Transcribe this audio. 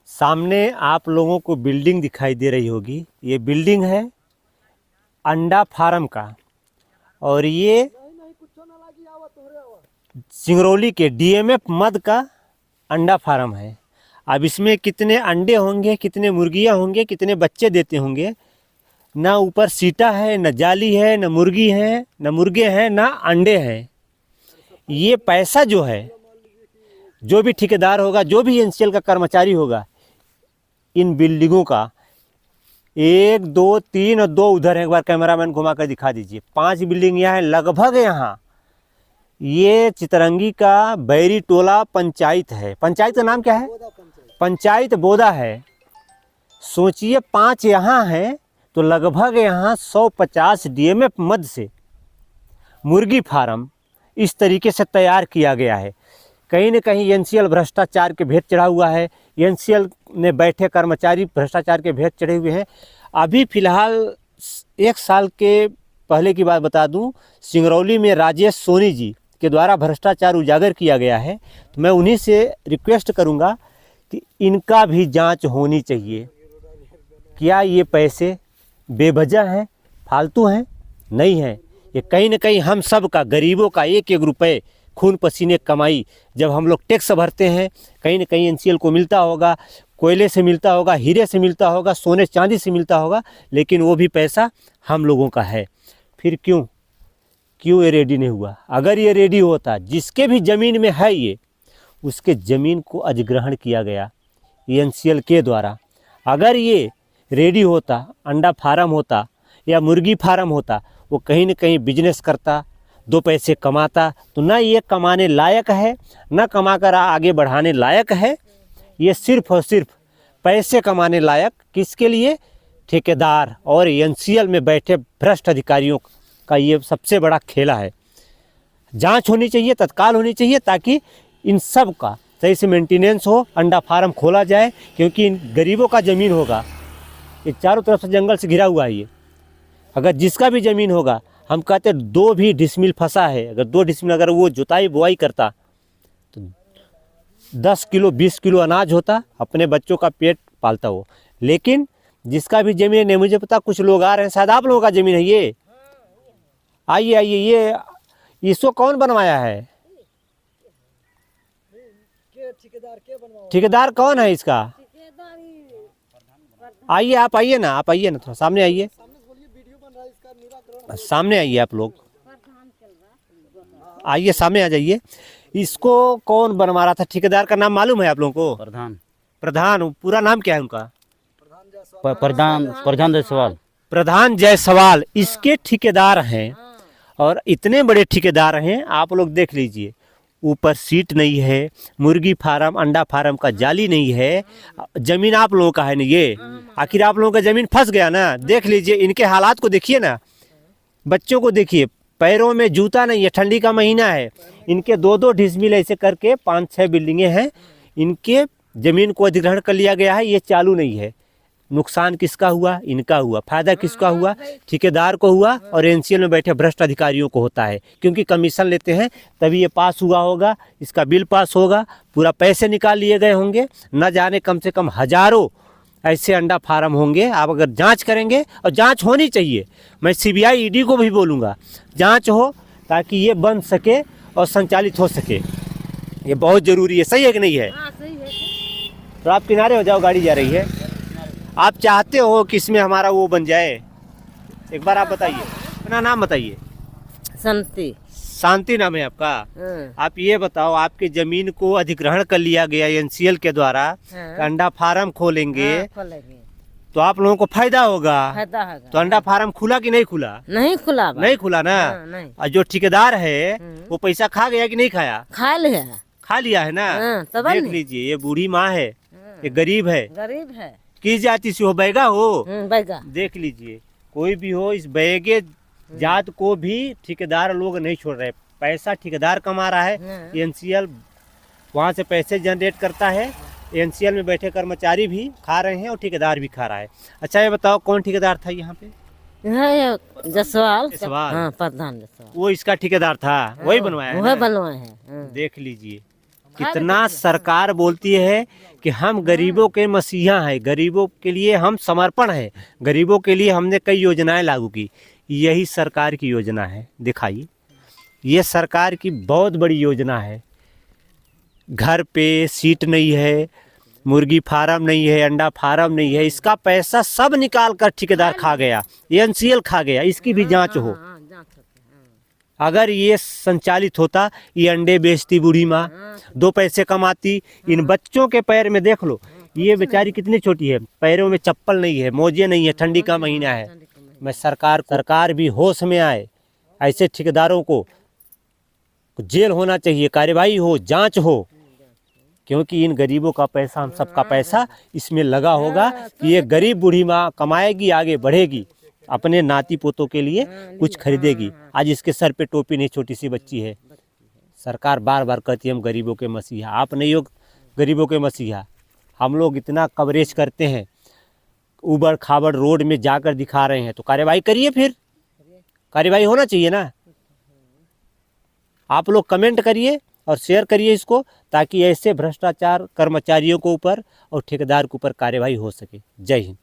सामने आप लोगों को बिल्डिंग दिखाई दे रही होगी। ये बिल्डिंग है अंडा फार्म का और ये सिंगरौली के डीएमएफ मद का अंडा फार्म है। अब इसमें कितने अंडे होंगे, कितने मुर्गियां होंगे, कितने बच्चे देते होंगे, ना ऊपर सीटा है, न जाली है, न मुर्गी है, न मुर्गे हैं, ना अंडे हैं। ये पैसा जो है, जो भी ठेकेदार होगा, जो भी एनसीएल का कर्मचारी होगा, इन बिल्डिंगों का 1 2 3 और 2 उधर है, एक बार कैमरामैन घुमा कर दिखा दीजिए, 5 बिल्डिंग यहाँ है लगभग। यहाँ ये चितरंगी का बैरी टोला पंचायत है। पंचायत का नाम क्या है? पंचायत बोदा है। सोचिए 5 यहाँ हैं तो लगभग यहाँ 150 डीएमएफ मद से मुर्गी फार्म इस तरीके से तैयार किया गया है। कहीं न कहीं एनसीएल भ्रष्टाचार के भेंट चढ़ा हुआ है। एनसीएल में बैठे कर्मचारी भ्रष्टाचार के भेंट चढ़े हुए हैं। अभी फ़िलहाल 1 साल के पहले की बात बता दूं, सिंगरौली में राजेश सोनी जी के द्वारा भ्रष्टाचार उजागर किया गया है। तो मैं उन्हीं से रिक्वेस्ट करूंगा कि इनका भी जांच होनी चाहिए। क्या ये पैसे बेवजह हैं, फालतू हैं? नहीं हैं। ये कहीं न कहीं हम सब का, गरीबों का 1-1 रुपये खून पसीने कमाई, जब हम लोग टैक्स भरते हैं, कहीं न कहीं एनसीएल को मिलता होगा, कोयले से मिलता होगा, हीरे से मिलता होगा, सोने चांदी से मिलता होगा, लेकिन वो भी पैसा हम लोगों का है। फिर क्यों ये रेडी नहीं हुआ? अगर ये रेडी होता, जिसके भी ज़मीन में है ये, उसके ज़मीन को अधिग्रहण किया गया एनसीएल के द्वारा। अगर ये रेडी होता, अंडा फार्म होता या मुर्गी फार्म होता, वो कहीं न कहीं बिजनेस करता, 2 पैसे कमाता। तो ना ये कमाने लायक है, ना कमा कर आगे बढ़ाने लायक है। ये सिर्फ और सिर्फ पैसे कमाने लायक, किसके लिए? ठेकेदार और एनसीएल में बैठे भ्रष्ट अधिकारियों का ये सबसे बड़ा खेला है। जांच होनी चाहिए, तत्काल होनी चाहिए, ताकि इन सब का सही से मेंटेनेंस हो, अंडा फार्म खोला जाए। क्योंकि इन गरीबों का ज़मीन होगा, ये चारों तरफ से जंगल से घिरा हुआ है। ये अगर जिसका भी ज़मीन होगा, हम कहते 2 भी डिसमिल फंसा है, अगर 2 डिसमिल अगर वो जुताई बुआई करता तो 10 किलो 20 किलो अनाज होता, अपने बच्चों का पेट पालता वो। लेकिन जिसका भी ज़मीन है, मुझे पता कुछ लोग आ रहे हैं, शायद आप लोगों का ज़मीन है ये। आइए आइए, ये इसको कौन बनवाया है? ठेकेदार कौन है इसका? आइए, आप आइए ना, आप आइए ना, थोड़ा सामने आइए, सामने आइए आप लोग, आइए सामने आ जाइए। इसको कौन बनवा रहा था? ठेकेदार का नाम मालूम है आप लोगों को? प्रधान पूरा नाम क्या है उनका? प्रधान जायसवाल। प्रधान जायसवाल इसके ठेकेदार हैं। और इतने बड़े ठेकेदार हैं, आप लोग देख लीजिए, ऊपर सीट नहीं है, मुर्गी फार्म अंडा फार्म का जाली नहीं है, ज़मीन आप लोगों का है ना ये। आखिर आप लोगों का ज़मीन फंस गया ना। देख लीजिए, इनके हालात को देखिए ना, बच्चों को देखिए, पैरों में जूता नहीं है, ठंडी का महीना है। इनके 2-2 डिसमिल ऐसे करके 5-6 बिल्डिंगें हैं, इनके ज़मीन को अधिग्रहण कर लिया गया है। ये चालू नहीं है। नुकसान किसका हुआ? इनका हुआ। फ़ायदा किसका हुआ? ठेकेदार को हुआ और एनसीएल में बैठे भ्रष्ट अधिकारियों को होता है। क्योंकि कमीशन लेते हैं तभी ये पास हुआ होगा, इसका बिल पास होगा, पूरा पैसे निकाल लिए गए होंगे। न जाने कम से कम हज़ारों ऐसे अंडा फार्म होंगे। आप अगर जांच करेंगे, और जांच होनी चाहिए, मैं सीबीआई ईडी को भी बोलूँगा, जांच हो ताकि ये बन सके और संचालित हो सके। ये बहुत ज़रूरी है। सही है कि नहीं है? तो आप किनारे हो जाओ, गाड़ी जा रही है। आप चाहते हो कि इसमें हमारा वो बन जाए? एक बार आप बताइए, अपना नाम बताइए। शांति नाम है आपका? आप ये बताओ, आपकी जमीन को अधिग्रहण कर लिया गया एनसीएल के द्वारा, अंडा फार्म खोलेंगे तो आप लोगों को फायदा होगा। तो अंडा फार्म खुला कि नहीं खुला? नहीं खुला। नहीं खुला ना। और जो ठेकेदार है वो पैसा खा गया कि नहीं खाया? खा लिया है ना। देख लीजिए, ये बूढ़ी माँ है, ये गरीब है। किस जाति से हो? बैगा हो? बैगा। देख लीजिए, कोई भी हो, इस बैगे जात को भी ठेकेदार लोग नहीं छोड़ रहे। पैसा ठेकेदार कमा रहा है, एनसीएल वहाँ से पैसे जनरेट करता है, एनसीएल में बैठे कर्मचारी भी खा रहे हैं और ठेकेदार भी खा रहा है। अच्छा ये बताओ, कौन ठेकेदार था यहाँ पे? जायसवाल। प्रधान जायसवाल वो इसका ठेकेदार था, वही बनवाया है? बनवाए हैं। देख लीजिए, कितना सरकार बोलती है कि हम गरीबों के मसीहा हैं, गरीबों के लिए हम समर्पण है, गरीबों के लिए हमने कई योजनाएं लागू की। यही सरकार की योजना है, दिखाइए, ये सरकार की बहुत बड़ी योजना है। घर पे सीट नहीं है, मुर्गी फार्म नहीं है, अंडा फार्म नहीं है, इसका पैसा सब निकाल कर ठेकेदार खा गया, एनसीएल खा गया। इसकी भी जांच हो। अगर ये संचालित होता, ये अंडे बेचती बूढ़ी माँ, 2 पैसे कमाती। इन बच्चों के पैर में देख लो, ये बेचारी कितनी छोटी है, पैरों में चप्पल नहीं है, मोजे नहीं है, ठंडी का महीना है। मैं सरकार भी होश में आए, ऐसे ठेकेदारों को जेल होना चाहिए, कार्यवाही हो, जांच हो, क्योंकि इन गरीबों का पैसा, हम सबका पैसा इसमें लगा होगा कि ये गरीब बूढ़ी माँ कमाएगी, आगे बढ़ेगी, अपने नाती पोतों के लिए कुछ खरीदेगी। आज इसके सर पे टोपी नहीं, छोटी सी बच्ची है। सरकार बार बार कहती है हम गरीबों के मसीहा। आप नहीं हो गरीबों के मसीहा। हम लोग इतना कवरेज करते हैं, उबड़ खाबड़ रोड में जाकर दिखा रहे हैं, तो कार्यवाही करिए, फिर कार्यवाही होना चाहिए ना। आप लोग कमेंट करिए और शेयर करिए इसको, ताकि ऐसे भ्रष्टाचार कर्मचारियों के ऊपर और ठेकेदार के ऊपर कार्यवाही हो सके। जय हिंद।